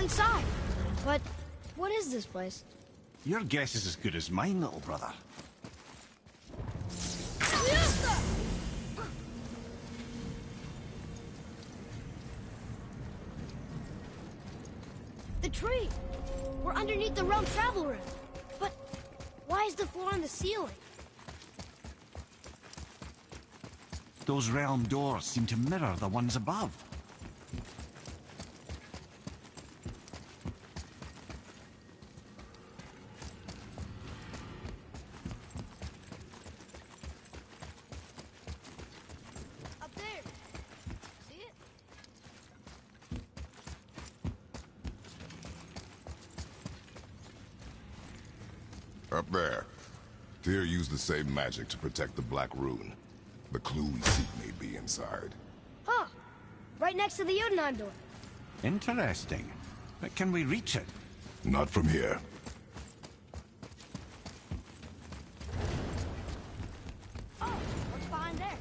inside. But what is this place? Your guess is as good as mine, little brother. The tree! We're underneath the realm travel room. But why is the floor on the ceiling? Those realm doors seem to mirror the ones above. Up there. See it? Up there. Tyr used the same magic to protect the Black Rune. The clue we seek may be inside. Huh. Right next to the Jotunheim door. Interesting. But can we reach it? Not from here. Oh, what's behind there?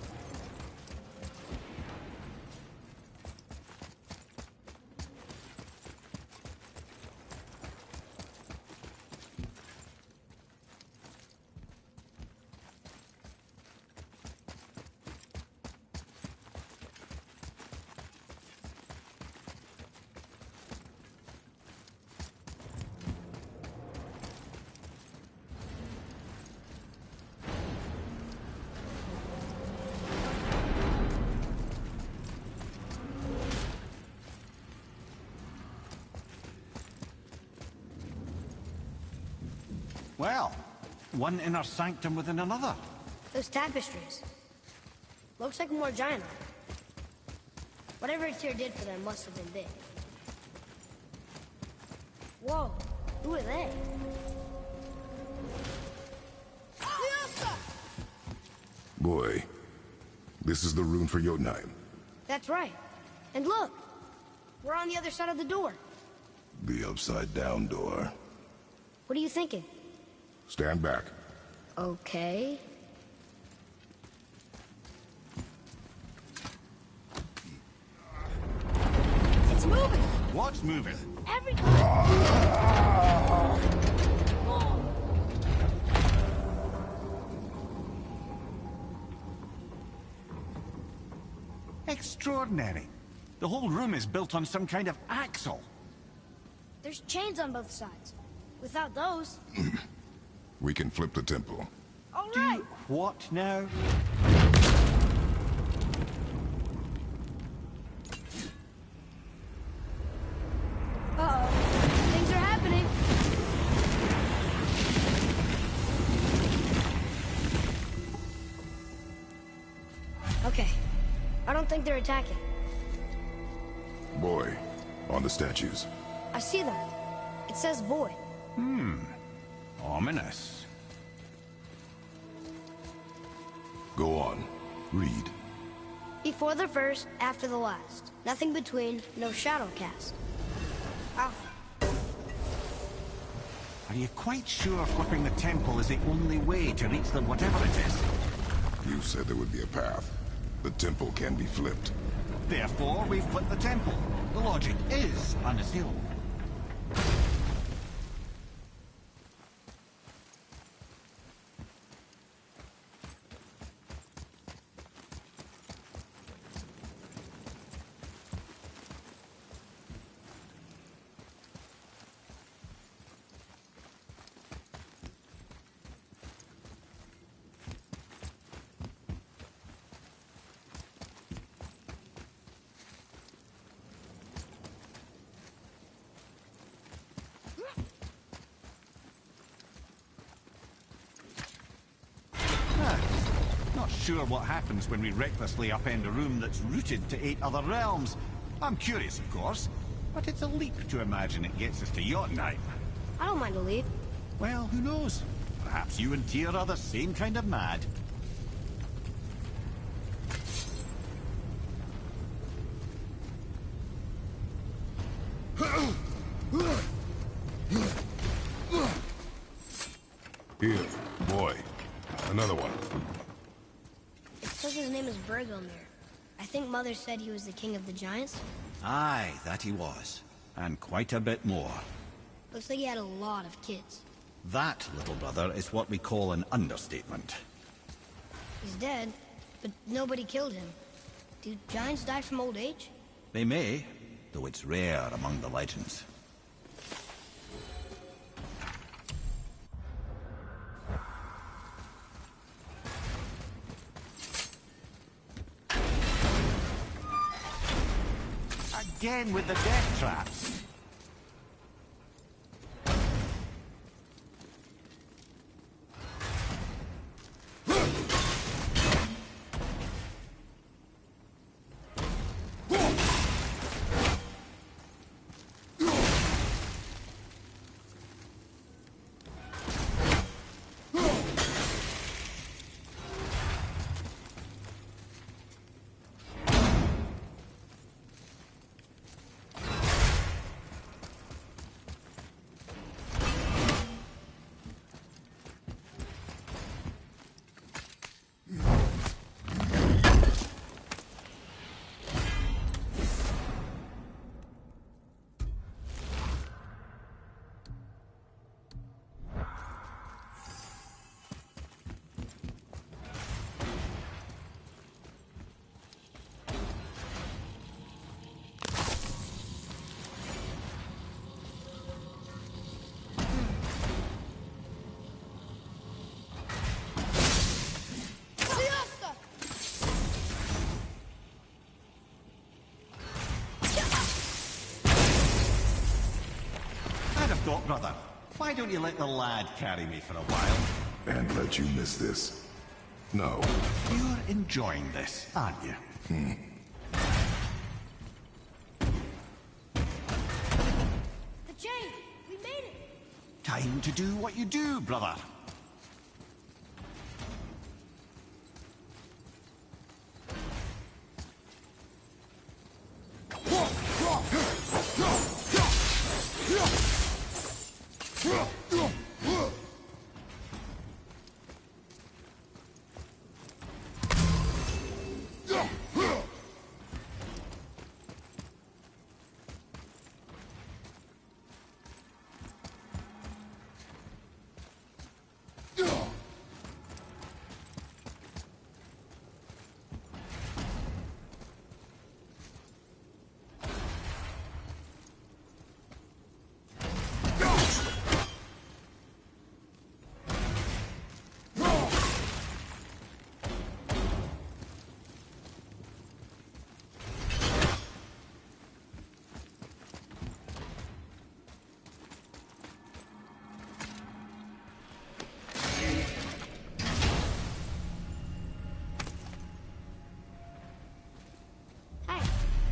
Well, one inner sanctum within another. Those tapestries. Looks like more giant art. Whatever Tyr did for them must have been big. Whoa, who are they? Boy, this is the rune for Jotunheim. That's right. And look, we're on the other side of the door. The upside-down door. What are you thinking? Stand back. Okay. It's moving! What's moving? Everything! Extraordinary. The whole room is built on some kind of axle. There's chains on both sides. Without those... We can flip the temple. All right! What now? Uh-oh. Things are happening. Okay. I don't think they're attacking. Boy, on the statues. I see them. It says void. Ominous. Go on. Read. Before the first, after the last. Nothing between, no shadow cast. Alpha. Are you quite sure flipping the temple is the only way to reach them, whatever it is? You said there would be a path. The temple can be flipped. Therefore, we've flipped the temple. The logic is unassailable. Not sure what happens when we recklessly upend a room that's rooted to 8 other realms. I'm curious, of course, but it's a leap to imagine it gets us to Jotunheim. I don't mind a lead. Well, who knows? Perhaps you and Tyr are the same kind of mad. Here, boy. Another one. It says his name is Bergelmir. I think Mother said he was the king of the giants. Aye, that he was. And quite a bit more. Looks like he had a lot of kids. That, little brother, is what we call an understatement. He's dead, but nobody killed him. Do giants die from old age? They may, though it's rare among the legends. Again with the death traps. Brother, why don't you let the lad carry me for a while? And let you miss this? No. You're enjoying this, aren't you? The chain! We made it! Time to do what you do, brother.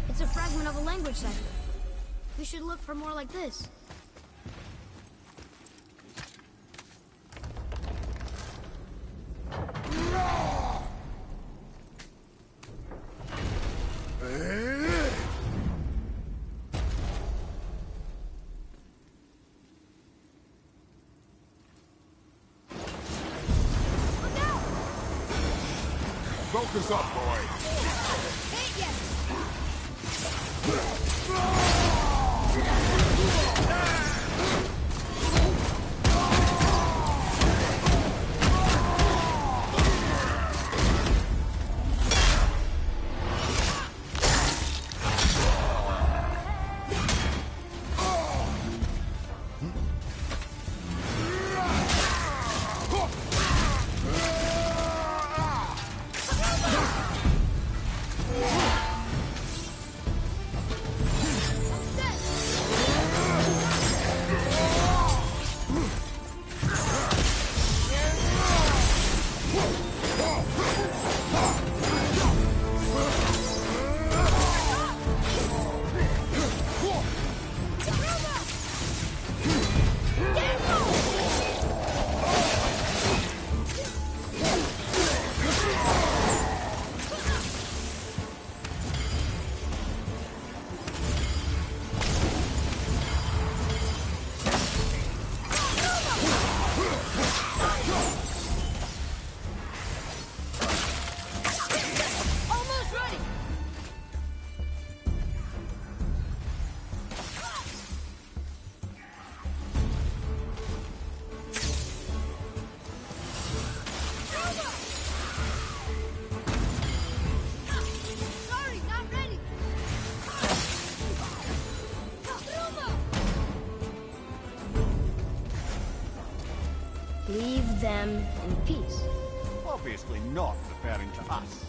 It's a fragment of a language cipher. We should look for more like this. Focus up, boy. Hit ya! leave them in peace. Obviously not referring to us.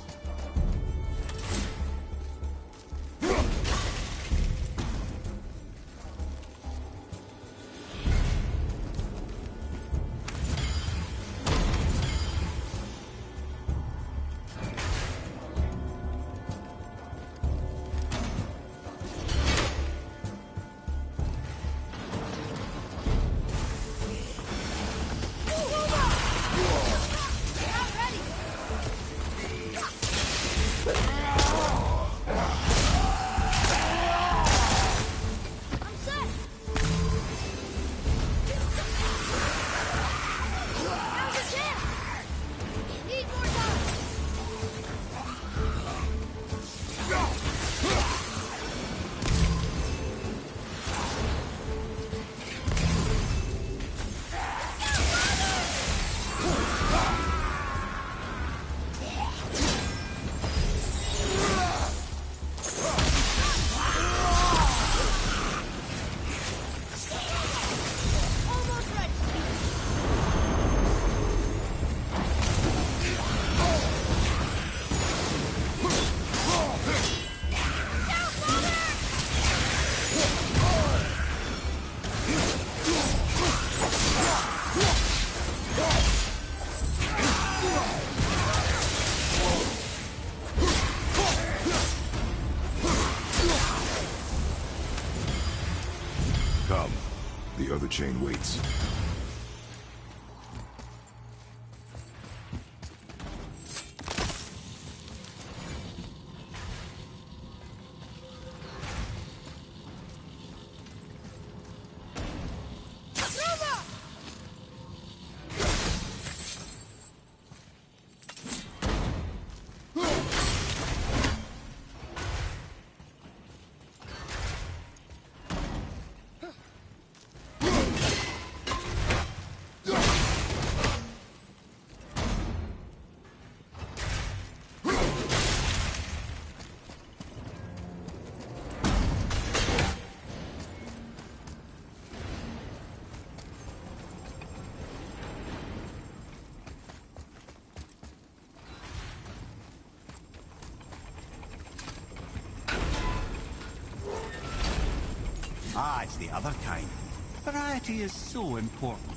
Come. The other chain waits. Ah, it's the other kind. Variety is so important.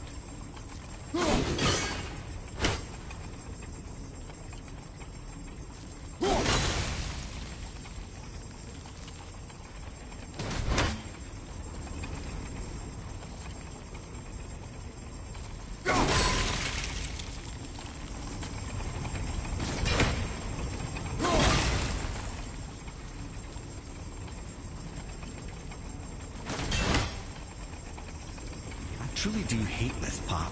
I truly do hate this part.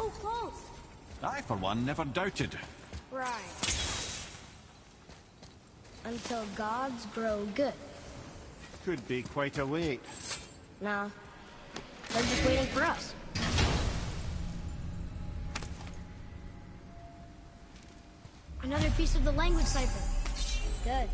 so close. I, for one, never doubted. Right. Until gods grow good. Could be quite a wait. Nah. They're just waiting for us. Another piece of the language cipher. Good.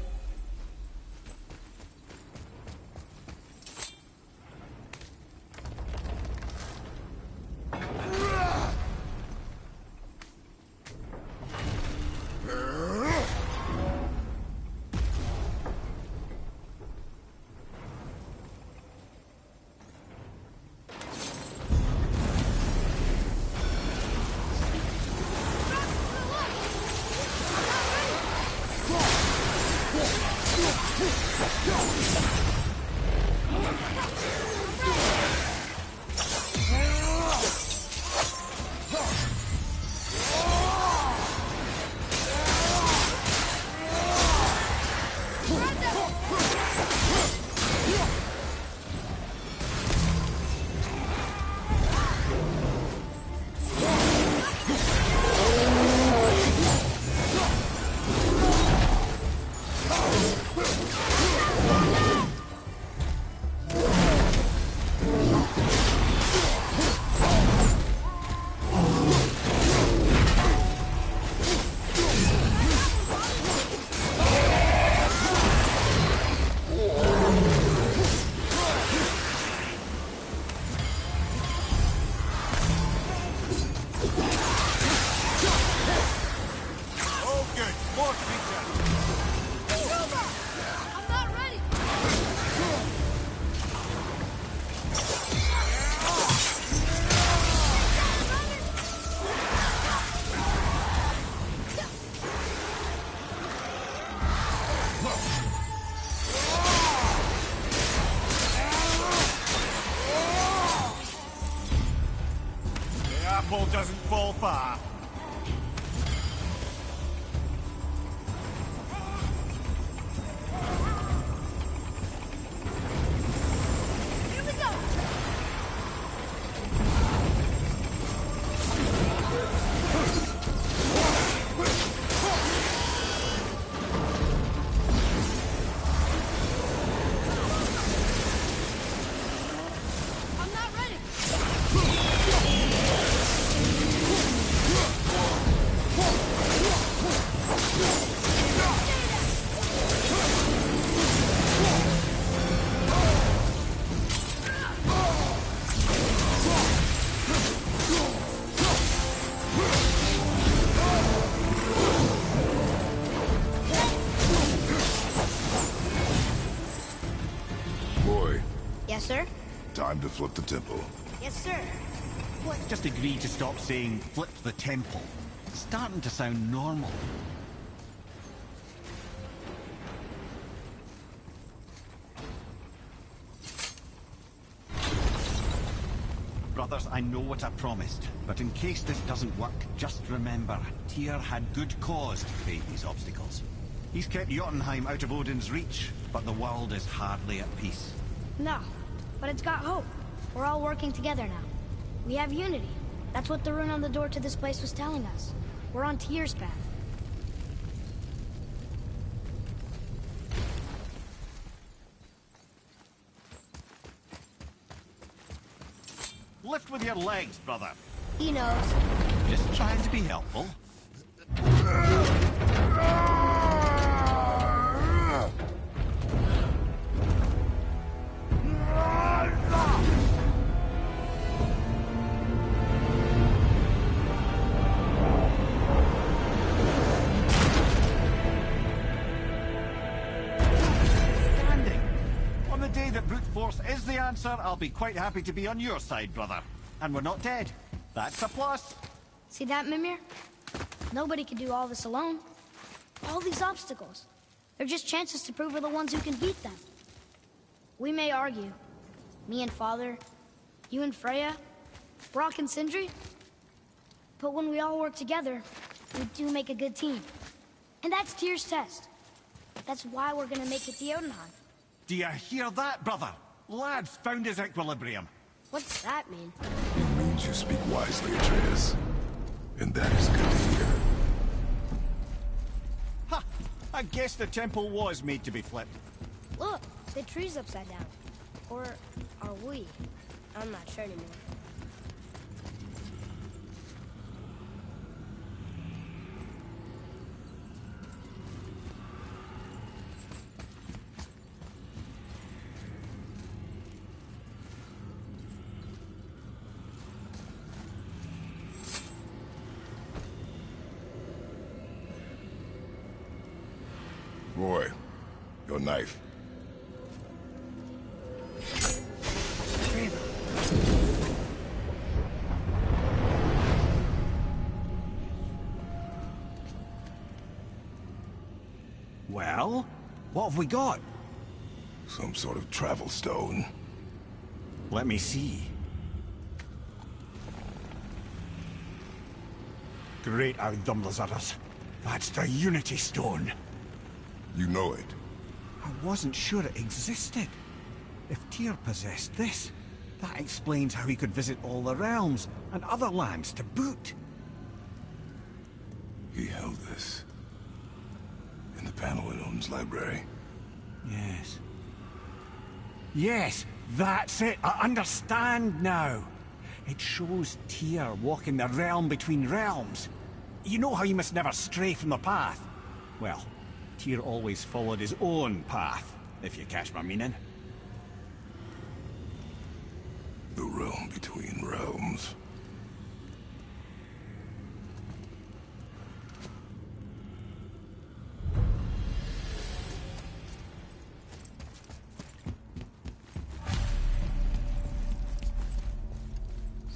Doesn't fall far. Here we go! I'm not ready! Boy, Yes, sir? time to flip the temple. Yes, sir. What? Just agree to stop saying flip the temple. It's starting to sound normal. Brothers, I know what I promised, but in case this doesn't work, just remember, Tyr had good cause to create these obstacles. He's kept Jotunheim out of Odin's reach, but the world is hardly at peace. No, but it's got hope. We're all working together now. We have unity. That's what the rune on the door to this place was telling us. We're on Tyr's path. Lift with your legs, brother. He knows. Just trying to be helpful. On the day that brute force is the answer, I'll be quite happy to be on your side, brother. And we're not dead. That's a plus. See that, Mimir? Nobody can do all this alone. All these obstacles. They're just chances to prove we're the ones who can beat them. We may argue. Me and Father, you and Freya, Brock and Sindri. But when we all work together, we do make a good team. And that's Tyr's test. That's why we're gonna make it to Jotunheim. Do you hear that, brother? Lad's found his equilibrium. What's that mean? You speak wisely, Atreus. And that is good to hear. Ha! I guess the temple was made to be flipped. Look, the tree's upside down. Or are we? I'm not sure anymore. Roy, your knife. Well, what have we got? Some sort of travel stone. Let me see. Great Outdumblers. That's the Unity Stone. You know it. I wasn't sure it existed. If Tyr possessed this, that explains how he could visit all the realms and other lands to boot. He held this in the panel in Odin's library. Yes. Yes, that's it. I understand now. It shows Tyr walking the realm between realms. You know how you must never stray from the path? Well, Tyr always followed his own path, if you catch my meaning. The realm between realms.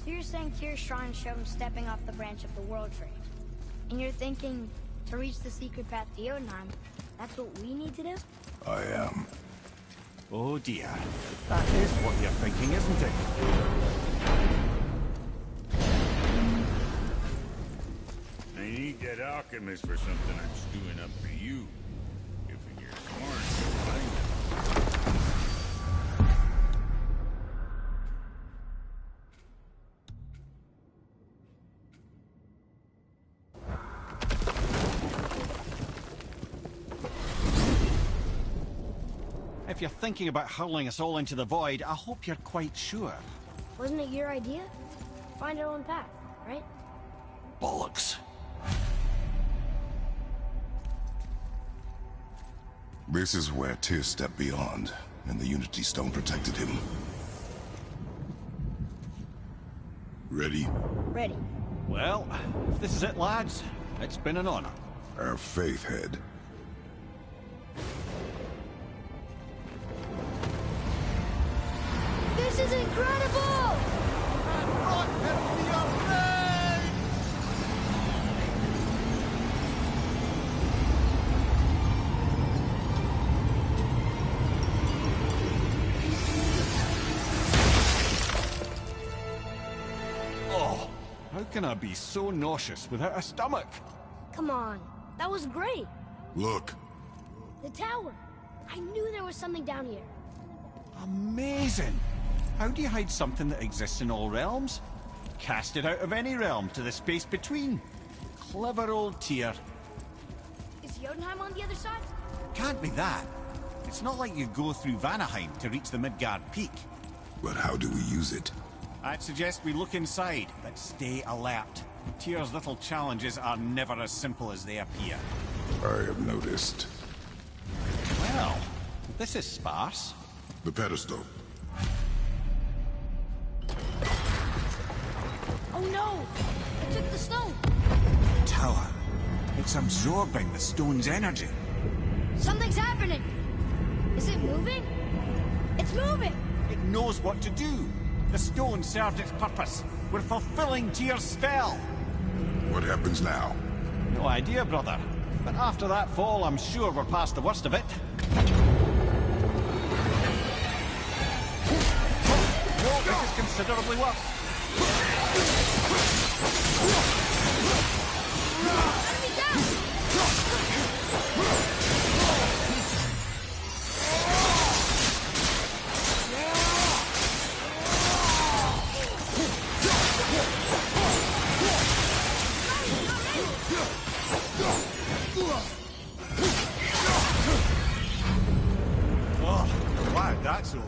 So you're saying Tyr's shrine showed him stepping off the branch of the World Tree. And you're thinking, to reach the secret path to Jotunheim, that's what we need to do? I am. Oh dear. That is what you're thinking, isn't it? I need that alchemist for something I'm stewing up for you. If you're smart, you'll find it. If you're thinking about hurling us all into the void, I hope you're quite sure. Wasn't it your idea? Find our own path, right? Bollocks. This is where Tyr stepped beyond, and the Unity Stone protected him. Ready? Ready. Well, if this is it, lads, it's been an honor. Our faith head. This is incredible! Oh, how can I be so nauseous without a stomach? Come on, that was great. Look. The tower. I knew there was something down here. Amazing! How do you hide something that exists in all realms? Cast it out of any realm to the space between. Clever old Tyr. Is Jotunheim on the other side? Can't be that. It's not like you go through Vanaheim to reach the Midgard Peak. But how do we use it? I'd suggest we look inside, but stay alert. Tyr's little challenges are never as simple as they appear. I have noticed. Well, this is sparse. The pedestal. Oh no! It took the stone! Tower. It's absorbing the stone's energy. Something's happening! Is it moving? It's moving! It knows what to do. The stone served its purpose. We're fulfilling Tyr's spell. What happens now? No idea, brother. But after that fall, I'm sure we're past the worst of it. No, this is considerably worse. Enemy down! that's over.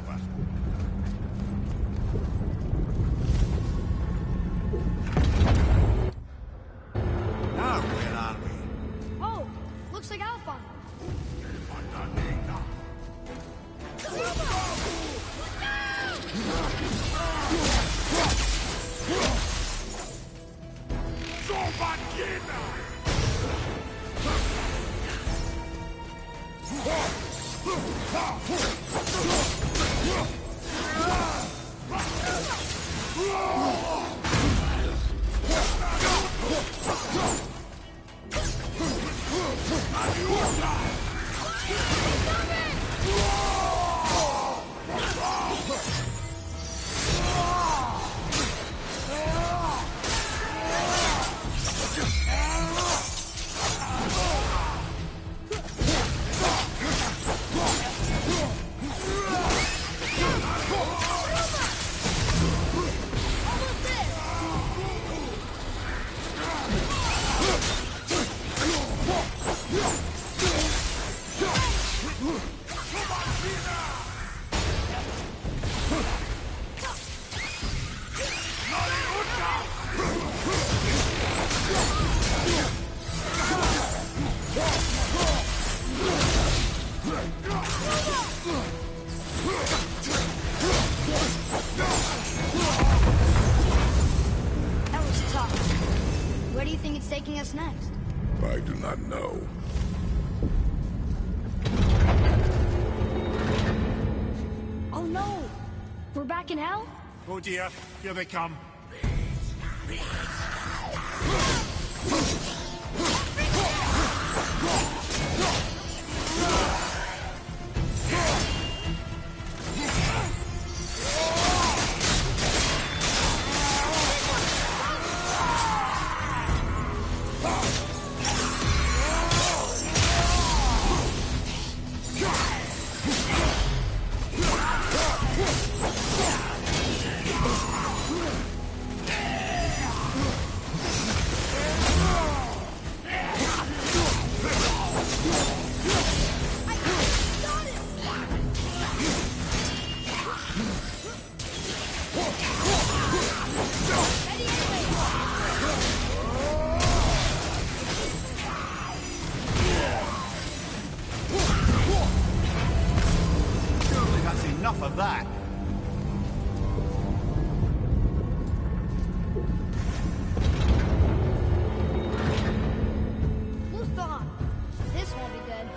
Now, where are we? Oh, looks like Alpha. That was tough. Where do you think it's taking us next? I do not know. Oh no! We're back in hell? Oh dear, here they come. Surely that's enough of that. Who's behind? This won't be good.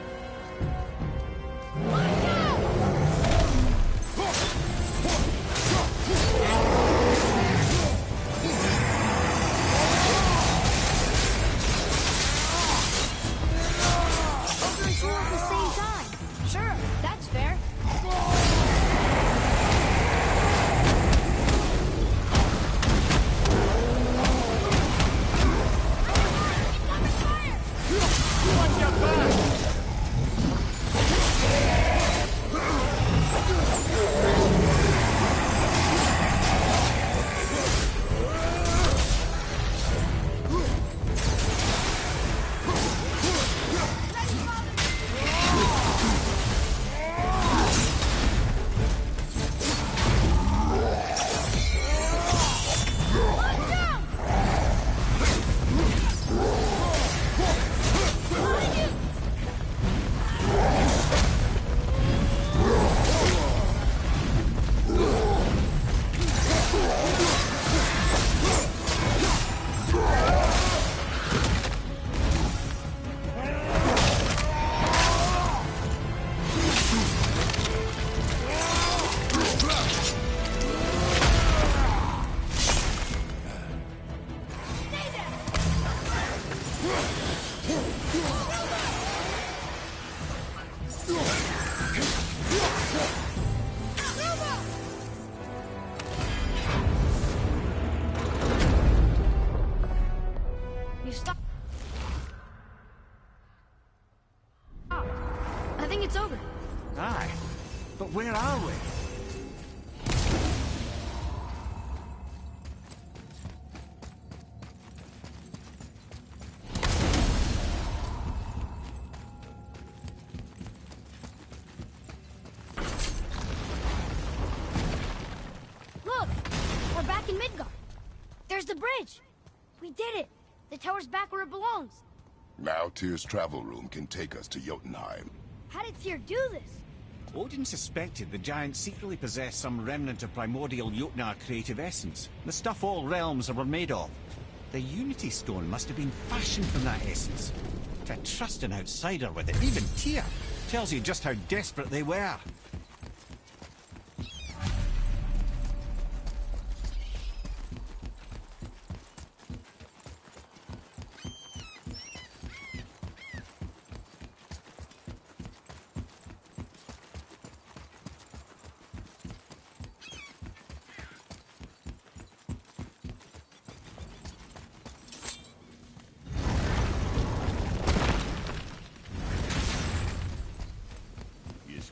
Open two at the same time. Sure, that's fair. Watch your back! You stop. I think it's over. Aye. But where are we? back in Midgard. There's the bridge. We did it. The tower's back where it belongs. Now Tyr's travel room can take us to Jotunheim. How did Tyr do this? Odin suspected the giants secretly possessed some remnant of primordial Jotnar creative essence, the stuff all realms were made of. The Unity Stone must have been fashioned from that essence. To trust an outsider with it, even Tyr, tells you just how desperate they were.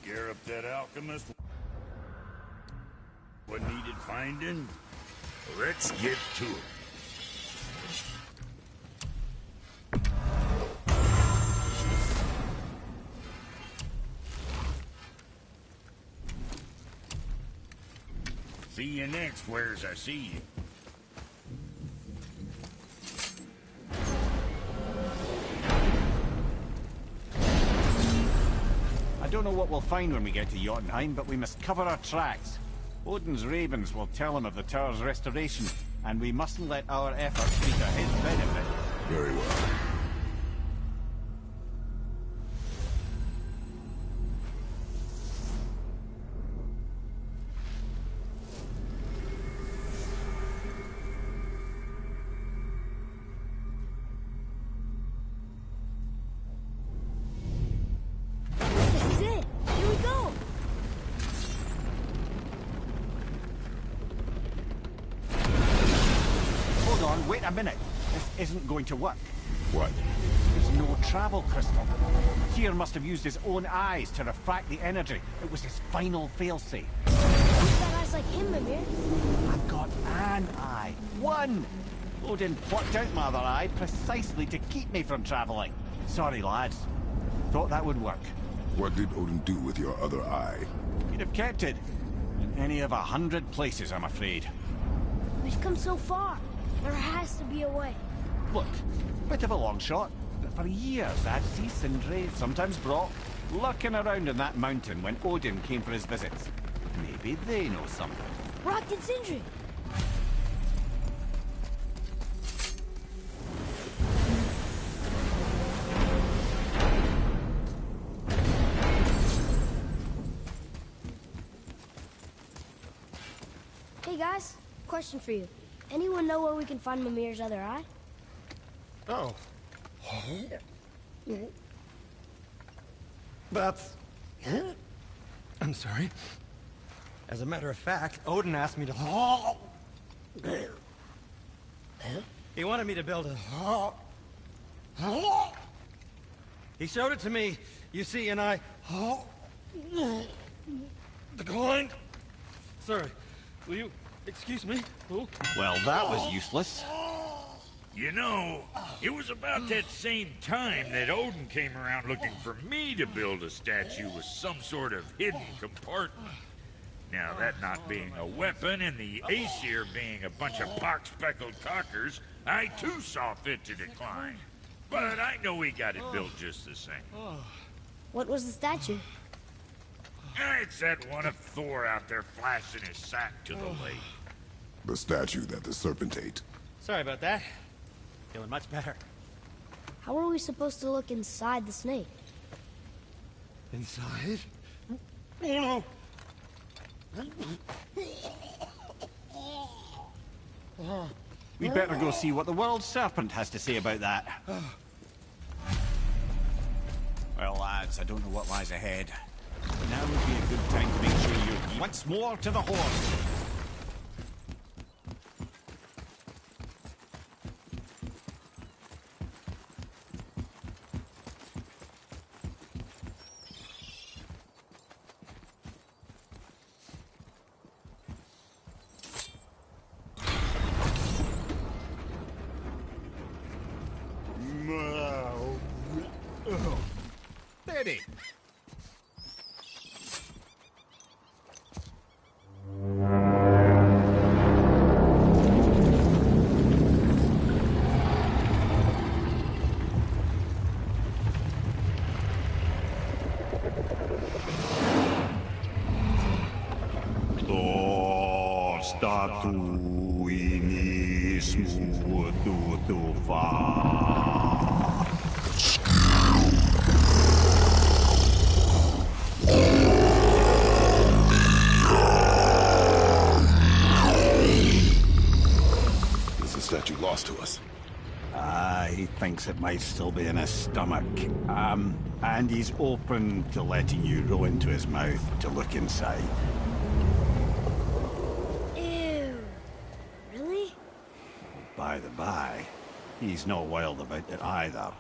Scare up that alchemist. What needed finding? Let's get to it. See you next, where's I see you. I don't know what we'll find when we get to Jotunheim, but we must cover our tracks. Odin's ravens will tell him of the tower's restoration, and we mustn't let our efforts be to his benefit. Very well. Wait a minute. This isn't going to work. What? There's no travel crystal. Tyr must have used his own eyes to refract the energy. It was his final failsafe. You've got eyes like him, Mimir. I've got an eye. One! Odin plucked out my other eye precisely to keep me from traveling. Sorry, lads. Thought that would work. What did Odin do with your other eye? He'd have kept it. In any of 100 places, I'm afraid. We've come so far. There has to be a way. Look, bit of a long shot, but for years I'd see Sindri, sometimes Brock, lurking around in that mountain when Odin came for his visits. Maybe they know something. Brock and Sindri. Hey guys, question for you. Anyone know where we can find Mimir's other eye? Oh. That's... I'm sorry. As a matter of fact, Odin asked me to... He wanted me to build a... He showed it to me, you see, and I... declined. Sorry. Will you excuse me? Oh. Well, that was useless. You know, it was about that same time that Odin came around looking for me to build a statue with some sort of hidden compartment. Now, that not being a weapon and the Aesir being a bunch of pock-speckled cockers, I too saw fit to decline. But I know we got it built just the same. What was the statue? It's that one of Thor out there flashing his sack to the lake. The statue that the serpent ate. Sorry about that. Feeling much better. How are we supposed to look inside the snake? Inside? Oh no! We'd better go see what the world serpent has to say about that. Well, lads, I don't know what lies ahead. Now would be a good time to make sure you're once more to the horse. Steady. statu inismu tutufa. Is the statue lost to us? He thinks it might still be in his stomach. And he's open to letting you roll into his mouth to look inside. Ew. Really? By the by, he's not wild about it either.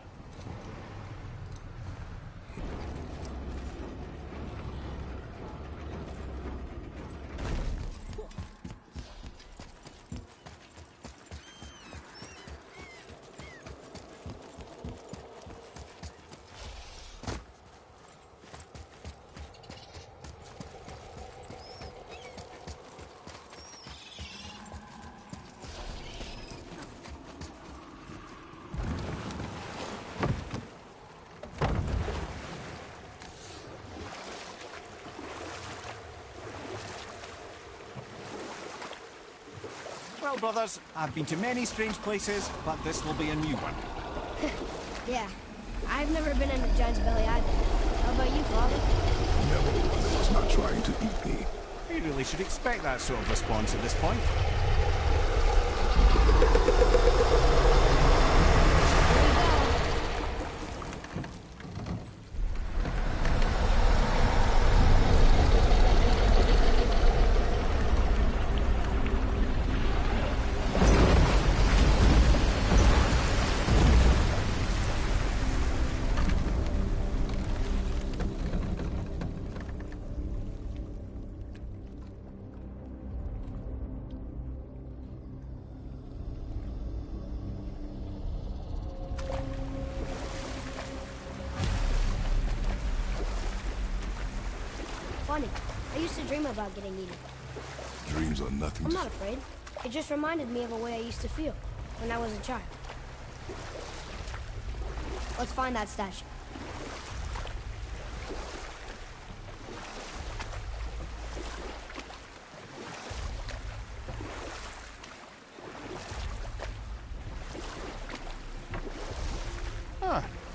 Well, brothers, I've been to many strange places, but this will be a new one. Yeah. I've never been in a giant's belly either. How about you, Father? Never one that was not trying to eat me. You really should expect that sort of response at this point. Funny. I used to dream about getting eaten. Dreams are nothing I'm to... not afraid. It just reminded me of a way I used to feel when I was a child. Let's find that statue.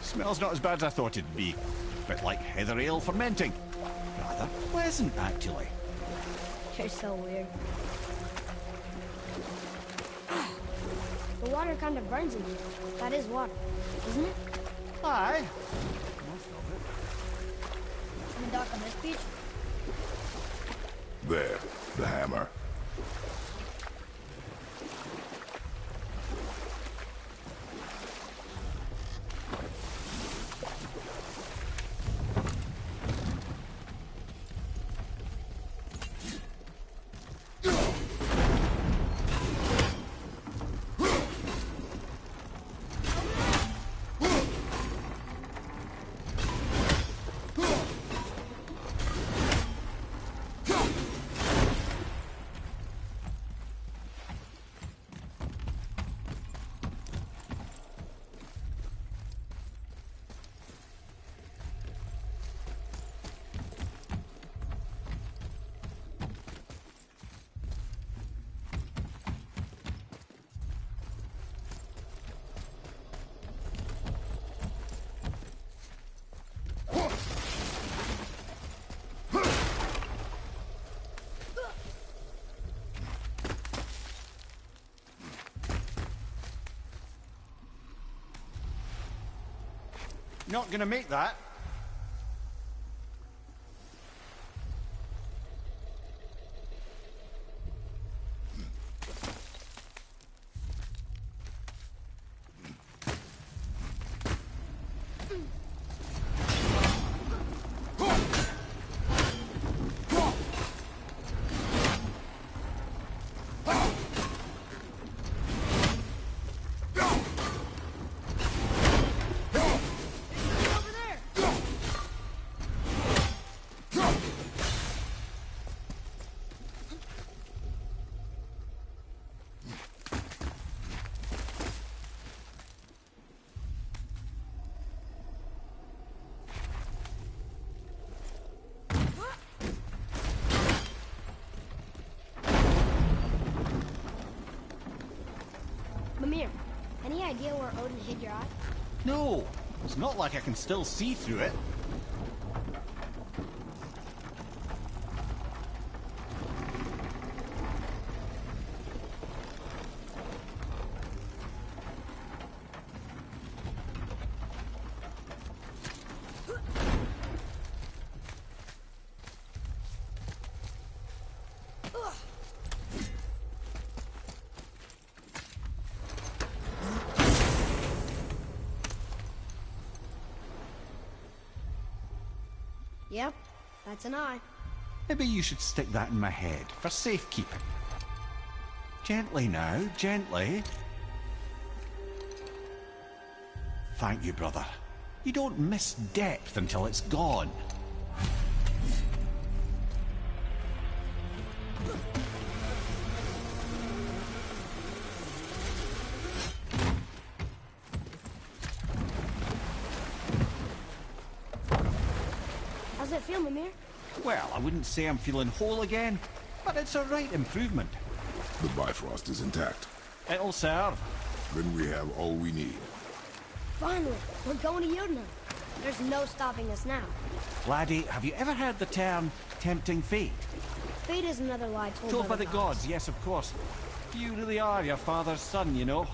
Smells not as bad as I thought it'd be. Bit like heather ale fermenting. Rather pleasant, actually. You're so weird. The water kind of burns in here. That is water, isn't it? Aye. Should we dock on this beach? There, the hammer. Not gonna make that. Over there! Any idea where Odin hid your eye? No, it's not like I can still see through it. Yep, that's an eye. Maybe you should stick that in my head for safekeeping. Gently now, gently. Thank you, brother. You don't miss depth until it's gone. How's it feel, Mimir? Well, I wouldn't say I'm feeling whole again, but it's a right improvement. The Bifrost is intact. It'll serve. Then we have all we need. Finally, we're going to Jotunheim. There's no stopping us now. Laddie, have you ever heard the term tempting fate? Fate is another lie Told by the gods, yes, of course. You really are your father's son, you know.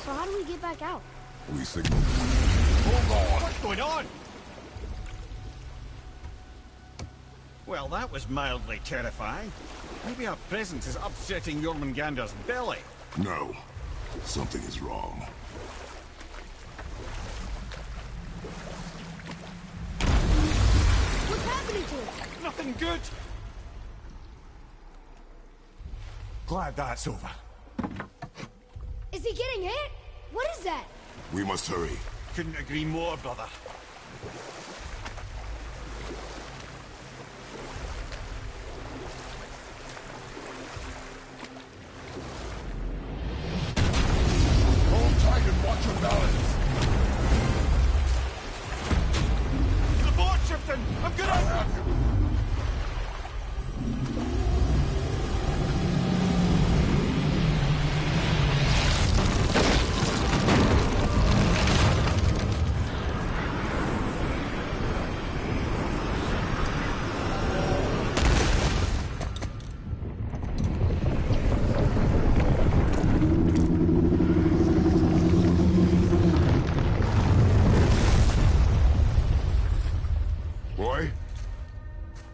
So how do we get back out? We signal. Hold on! What's going on? Well, that was mildly terrifying. Maybe our presence is upsetting Jormungandr's belly. No. Something is wrong. What's happening to it? Nothing good. Glad that's over. Is he getting hit? What is that? We must hurry. Couldn't agree more, brother. Hold tight and watch your balance. The boat's shifting! I'm gonna...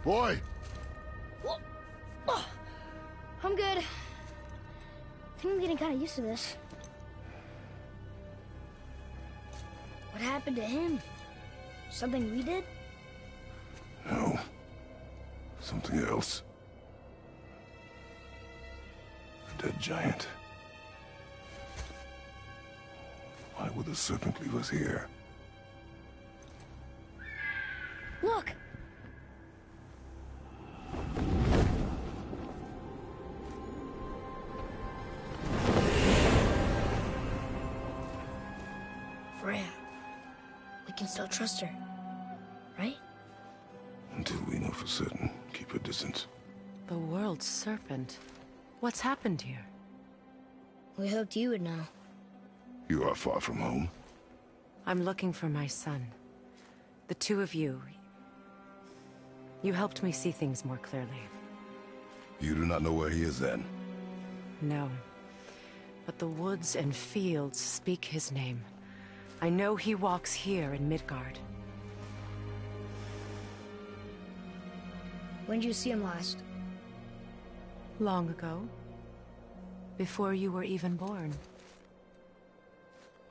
Boy! I'm good. I think I'm getting kind of used to this. What happened to him? Something we did? No. Something else. A dead giant. Why would the serpent leave us here? Look! Freya. We can still trust her, right? Until we know for certain, keep her distance. The world's serpent. What's happened here? We hoped you would know. You are far from home. I'm looking for my son. The two of you. You helped me see things more clearly. You do not know where he is then? No. But the woods and fields speak his name. I know he walks here in Midgard. When did you see him last? Long ago. Before you were even born.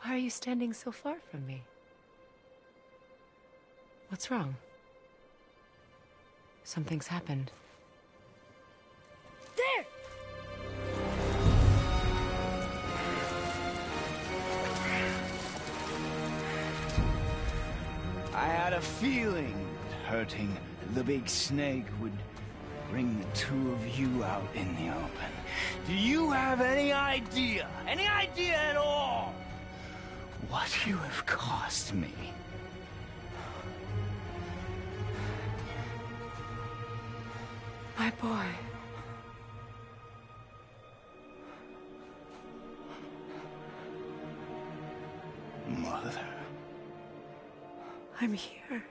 Why are you standing so far from me? What's wrong? Something's happened. There! I had a feeling that hurting the big snake would bring the two of you out in the open. Do you have any idea at all, what you have cost me? My boy. Mother. I'm here.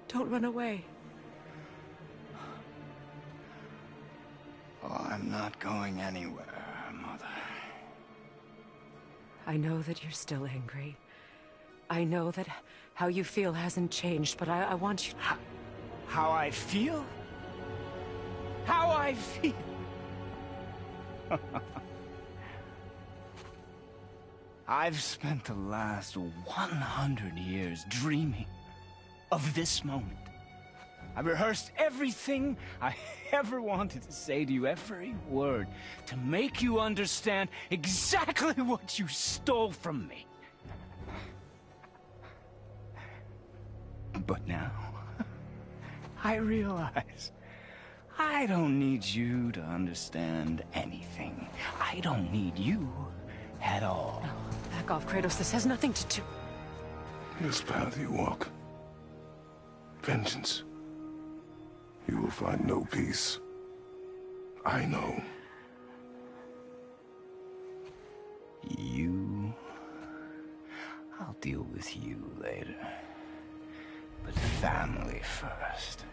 Don't run away. Oh, I'm not going anywhere, Mother. I know that you're still angry. I know that how you feel hasn't changed, but I want you to... How I feel? How I feel? I've spent the last 100 years dreaming of this moment. I rehearsed everything I ever wanted to say to you, every word, to make you understand exactly what you stole from me. But now, I realize I don't need you to understand anything. I don't need you at all. No, back off, Kratos. This has nothing to do... This path you walk, vengeance, you will find no peace. I know. You... I'll deal with you later. But family first.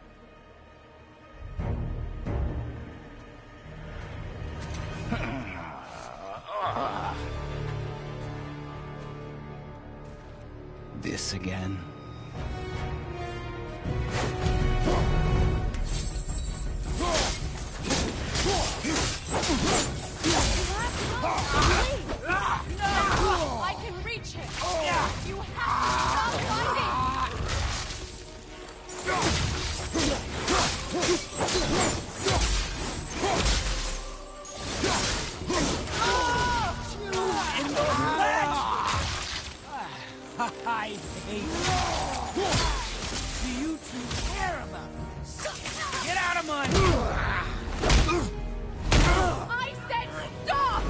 This again? I can reach him! You have to stop fighting! I hate you. Do you two care about this? Get out of my... I said stop!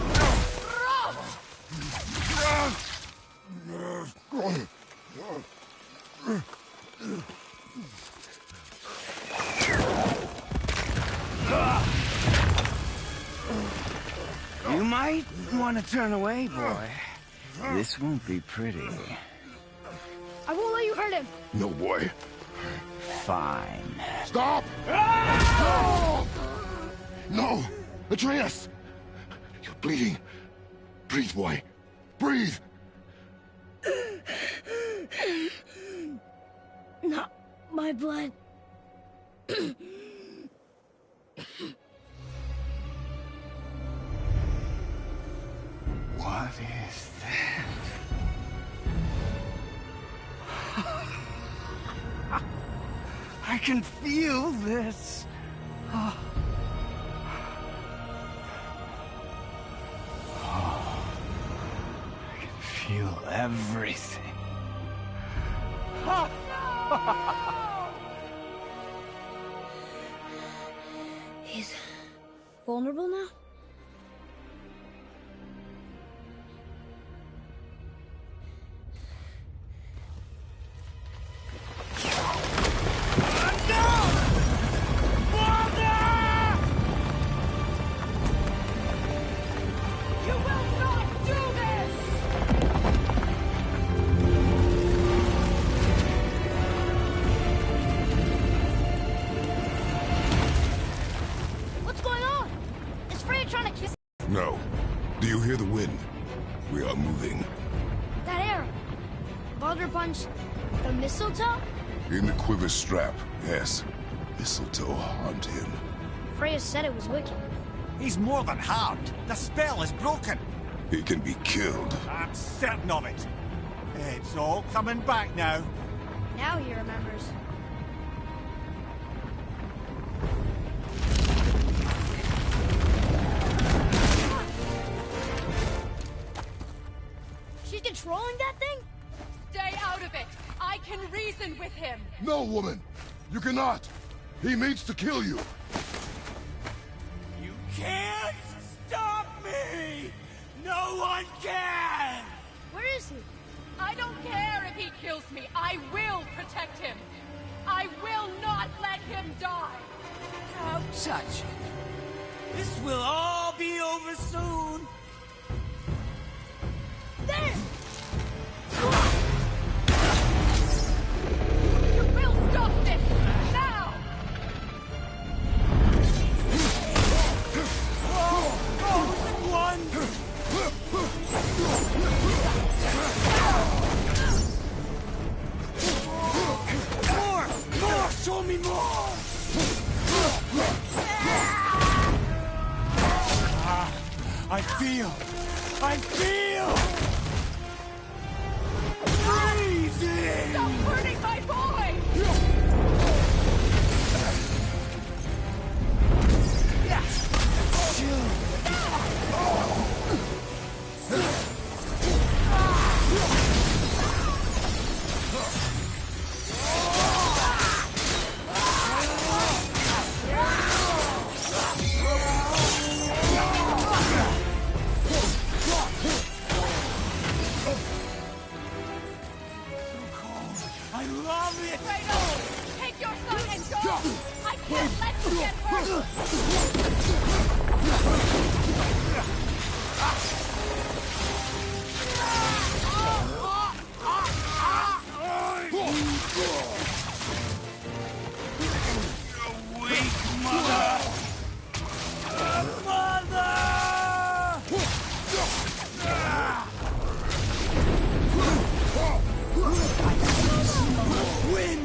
You might want to turn away, boy. This won't be pretty. I won't let you hurt him. No, boy. Fine. Stop! No! No! Atreus! You're bleeding. Breathe, boy. Breathe! Not my blood. What is that? I can feel this. I can feel everything. He's vulnerable now? No. Do you hear the wind? We are moving. That arrow. Baldur punched the mistletoe? In the quiver strap, yes. Mistletoe harmed him. Freya said it was wicked. He's more than harmed. The spell is broken. He can be killed. I'm certain of it. It's all coming back now. Now he remembers. She's controlling that thing? Stay out of it! I can reason with him! No, woman! You cannot! He means to kill you! You can't stop me! No one can! Where is he? I don't care if he kills me. I will protect him. I will not let him die. I feel freezing! Stop hurting my boy! I love it! Kratos, take your son and go! I can't let you get hurt! Weak mother! Mother! Win!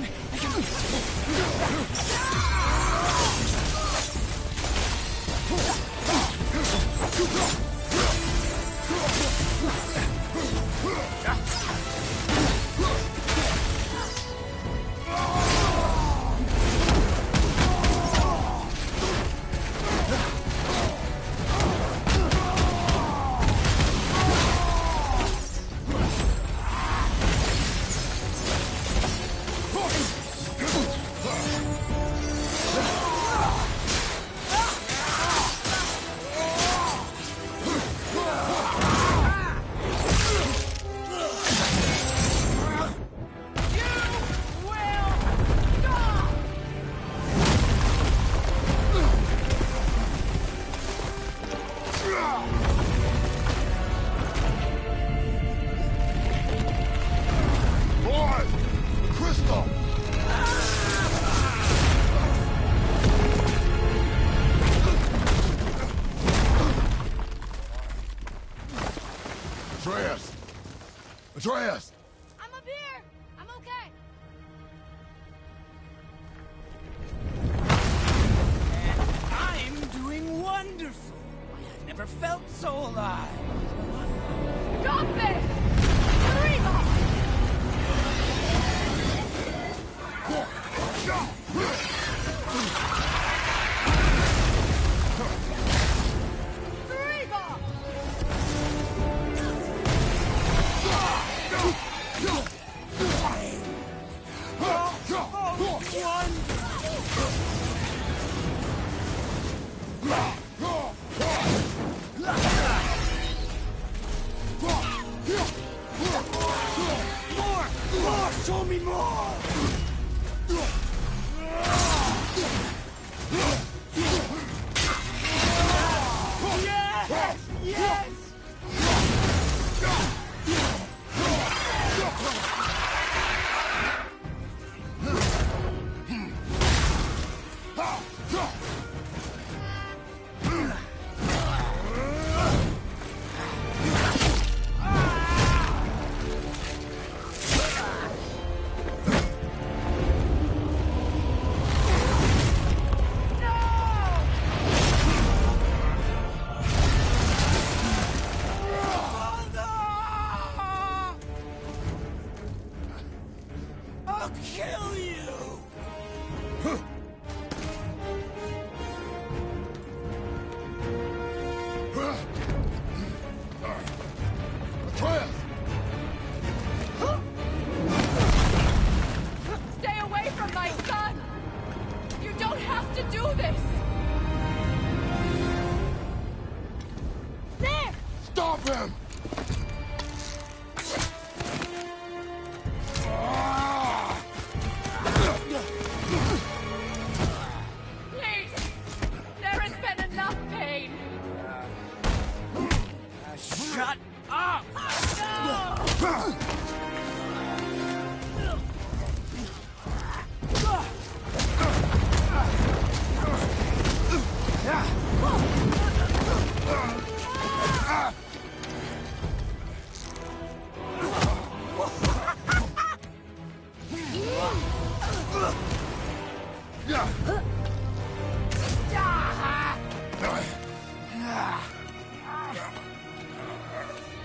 Boy! Crystal! Atreus! Atreus! I'm up here! I'm okay! I'm doing wonderful. I've never felt so alive. Stop this! Reba! Reba! More! Show me more! Yes! Yes! I'll kill you! Atreus! Stay away from my son! You don't have to do this! There! Stop him! Please! There has been enough pain! Shut up!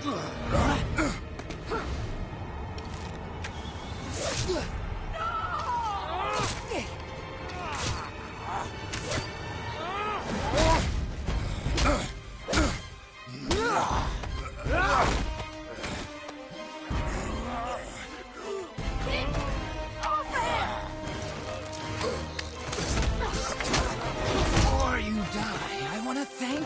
Before you die, I want to thank you.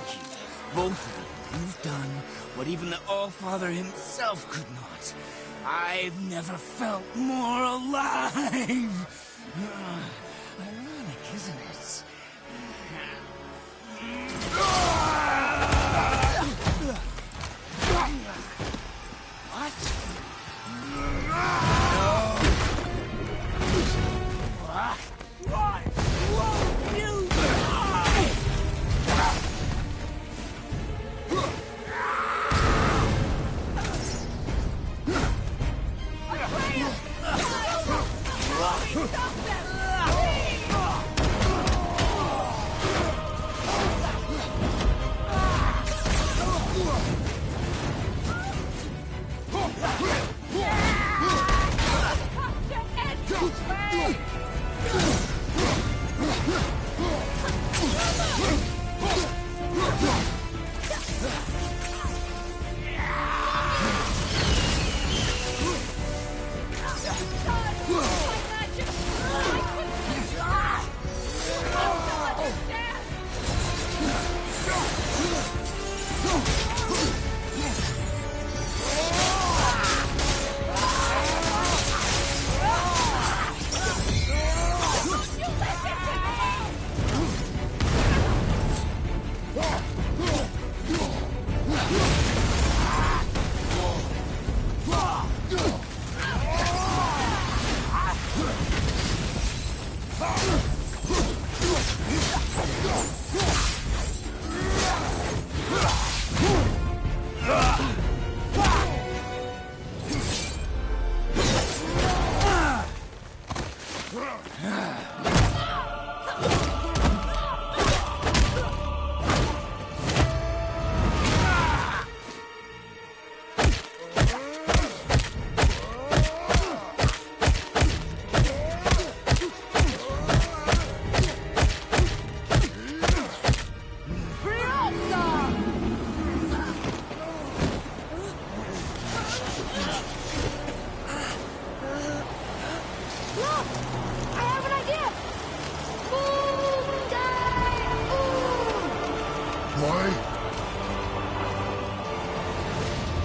Both of you. You've done what even the All-Father himself could not. I've never felt more alive. Ironic, isn't it?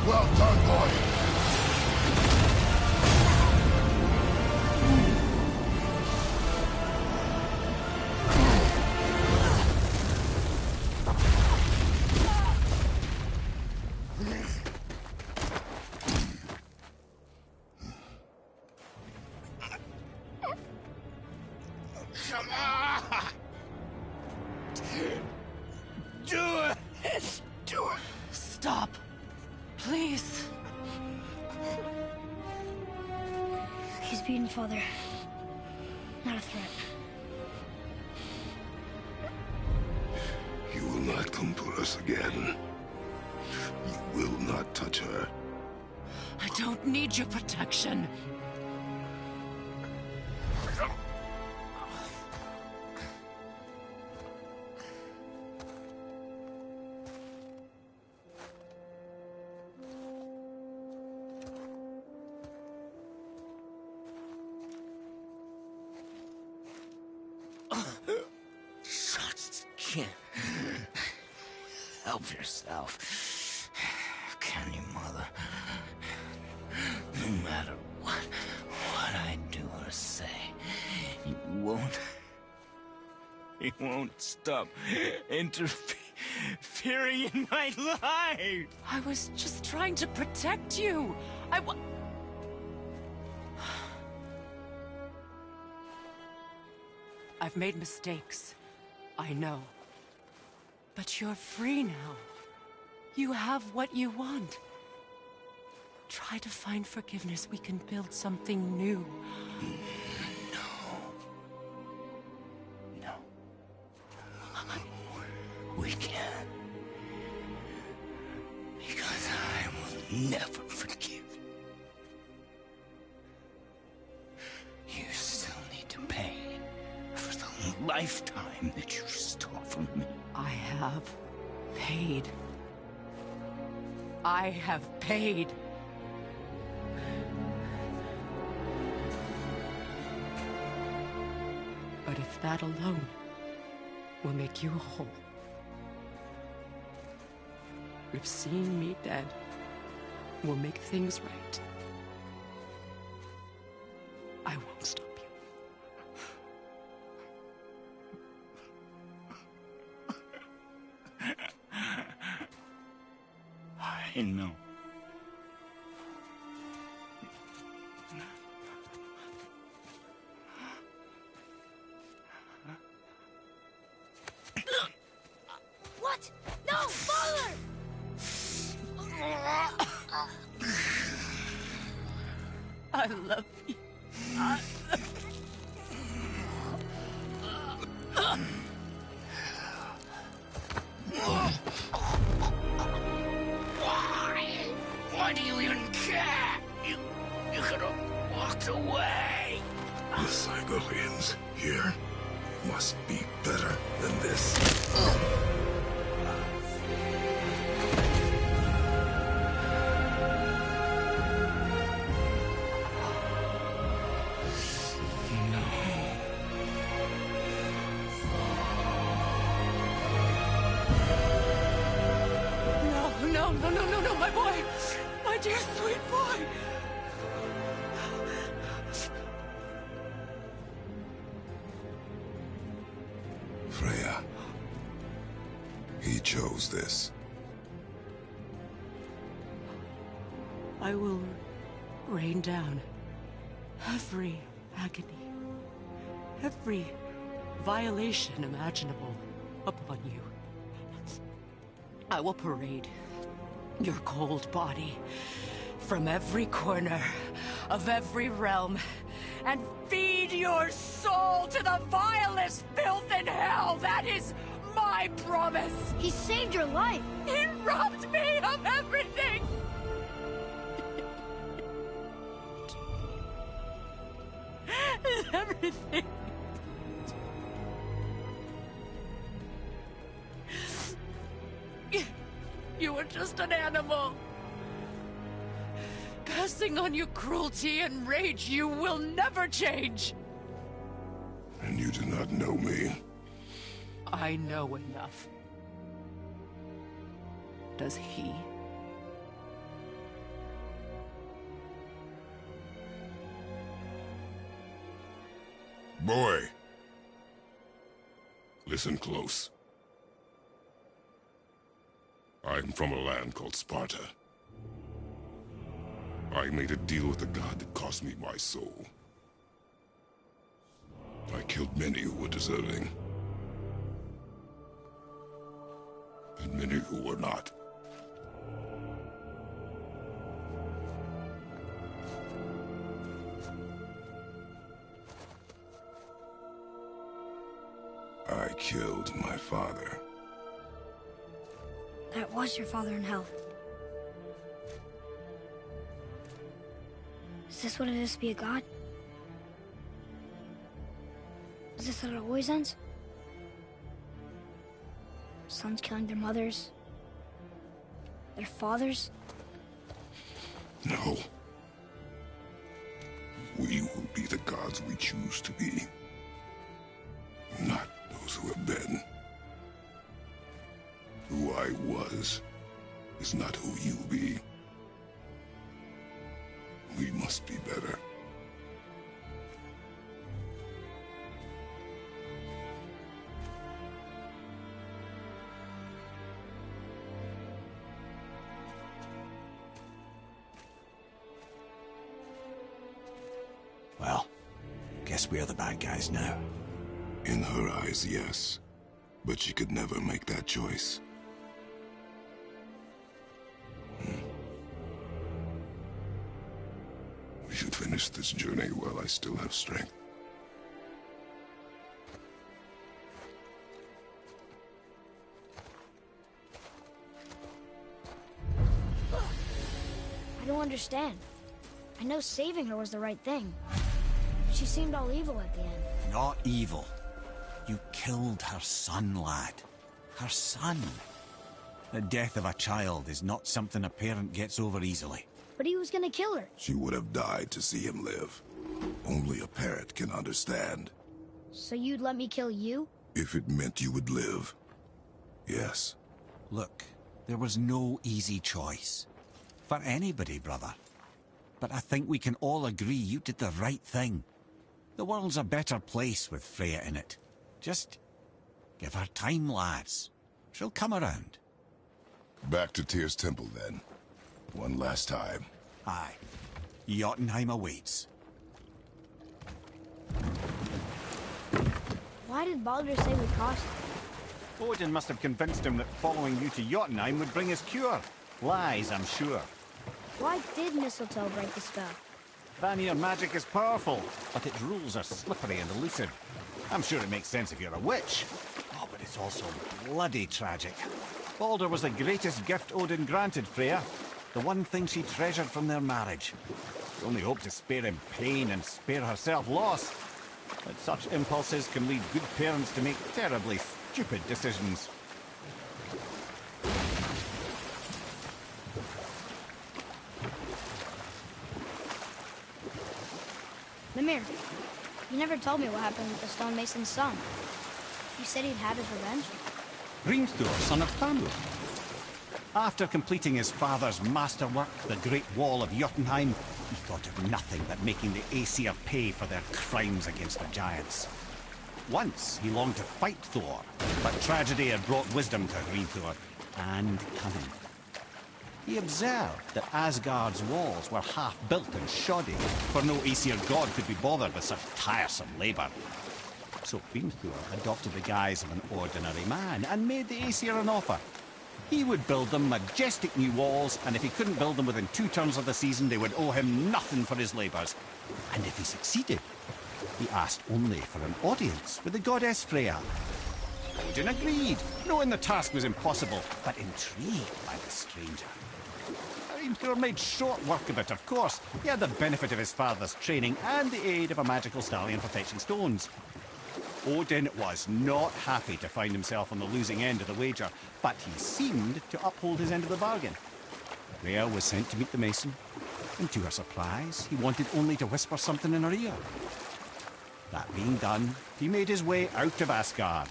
Well done, boy. Come on! Do it! Do it! Stop. Please. He's beaten, Father. Not a threat. You will not come for us again. You will not touch her. I don't need your protection. Just can't help yourself. Can you, Mother? No matter what I do or say, you won't stop interfering in my life. I was just trying to protect you. I've made mistakes. I know. But you're free now. You have what you want. Try to find forgiveness. We can build something new. No. We can't. Because I will never forgive. You still need to pay for the lifetime that you stole from me. I have paid. I have paid. But if that alone will make you whole, if seeing me dead will make things right, I won't stop you. I know. What? No, Father! I love you. Why do you even care? You could have walked away. The Cygolians here must be better than this. No, my boy! My dear sweet boy! Freya. He chose this. I will rain down every agony, every violation imaginable upon you. I will parade your cold body from every corner of every realm and feed your soul to the vilest filth in hell. That is my promise. He saved your life. He robbed me of everything. Everything. You were just an animal. Passing on your cruelty and rage, you will never change. And you do not know me. I know enough. Does he? Boy. Listen close. I'm from a land called Sparta. I made a deal with the god that cost me my soul. I killed many who were deserving. And many who were not. I killed my father. That was your father in hell. Is this what it is to be a god? Is this how it always ends? Sons killing their mothers? Their fathers? No. We will be the gods we choose to be. Not those who have been. Who I was is not who you be. We must be better. Well, guess we're the bad guys now. In her eyes, yes. But she could never make that choice. We should finish this journey while I still have strength. don't understand. I know saving her was the right thing. She seemed all evil at the end. Not evil. You killed her son, lad. Her son. The death of a child is not something a parent gets over easily. But he was gonna kill her. She would have died to see him live. Only a parent can understand. So you'd let me kill you? If it meant you would live. Yes. Look, there was no easy choice. For anybody, brother. But I think we can all agree you did the right thing. The world's a better place with Freya in it. Just give her time, lads. She'll come around. Back to Tyr's temple, then. One last time. Aye. Jotunheim awaits. Why did Baldur say we cost him? Odin must have convinced him that following you to Jotunheim would bring us cure. Lies, I'm sure. Why did Mistletoe break the spell? Vanir magic is powerful, but its rules are slippery and elusive. I'm sure it makes sense if you're a witch. Oh, but it's also bloody tragic. Baldur was the greatest gift Odin granted Freya. The one thing she treasured from their marriage. She only hoped to spare him pain and spare herself loss. But such impulses can lead good parents to make terribly stupid decisions. Mimir, you never told me what happened with the stonemason's son. You said he'd had his revenge? Hrimthur, son of Thamur. After completing his father's masterwork, the Great Wall of Jotunheim, he thought of nothing but making the Aesir pay for their crimes against the giants. Once he longed to fight Thor, but tragedy had brought wisdom to Hrimthur, and cunning. He observed that Asgard's walls were half-built and shoddy, for no Aesir god could be bothered with such tiresome labour. So Hrimthur adopted the guise of an ordinary man and made the Aesir an offer. He would build them majestic new walls, and if he couldn't build them within 2 turns of the season, they would owe him nothing for his labours. And if he succeeded, he asked only for an audience with the goddess Freya. Odin agreed, knowing the task was impossible, but intrigued by the stranger. Hrimthur made short work of it, of course. He had the benefit of his father's training and the aid of a magical stallion for fetching stones. Odin was not happy to find himself on the losing end of the wager, but he seemed to uphold his end of the bargain. Freya was sent to meet the mason, and to her surprise, he wanted only to whisper something in her ear. That being done, he made his way out of Asgard.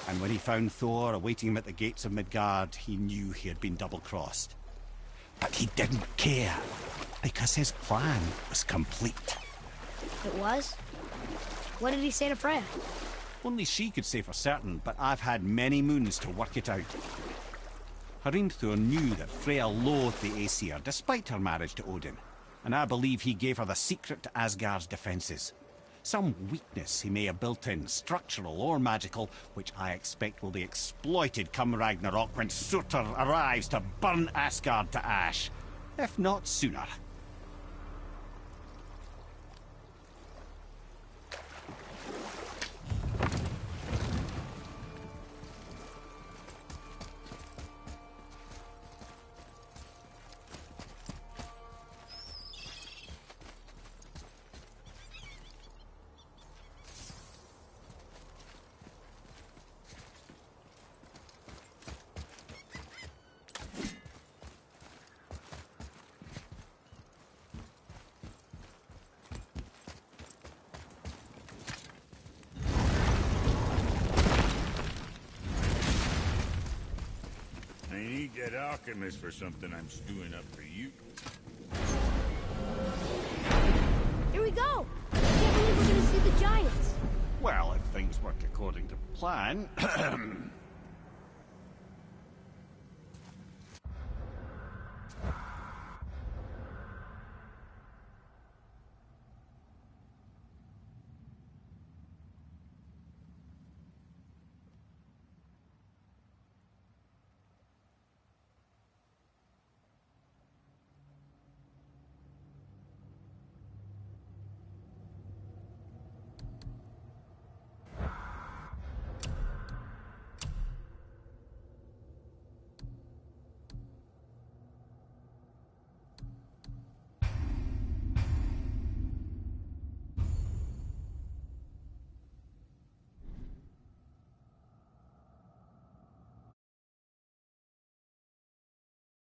And when he found Thor awaiting him at the gates of Midgard, he knew he had been double-crossed. But he didn't care, because his plan was complete. It was? What did he say to Freya? Only she could say for certain, but I've had many moons to work it out. Hrimthur knew that Freya loathed the Aesir, despite her marriage to Odin, and I believe he gave her the secret to Asgard's defences. Some weakness he may have built in, structural or magical, which I expect will be exploited come Ragnarok when Surtur arrives to burn Asgard to ash. If not sooner. I need that alchemist for something I'm stewing up for you. Here we go! I can't believe we're gonna see the giants! Well, if things work according to plan...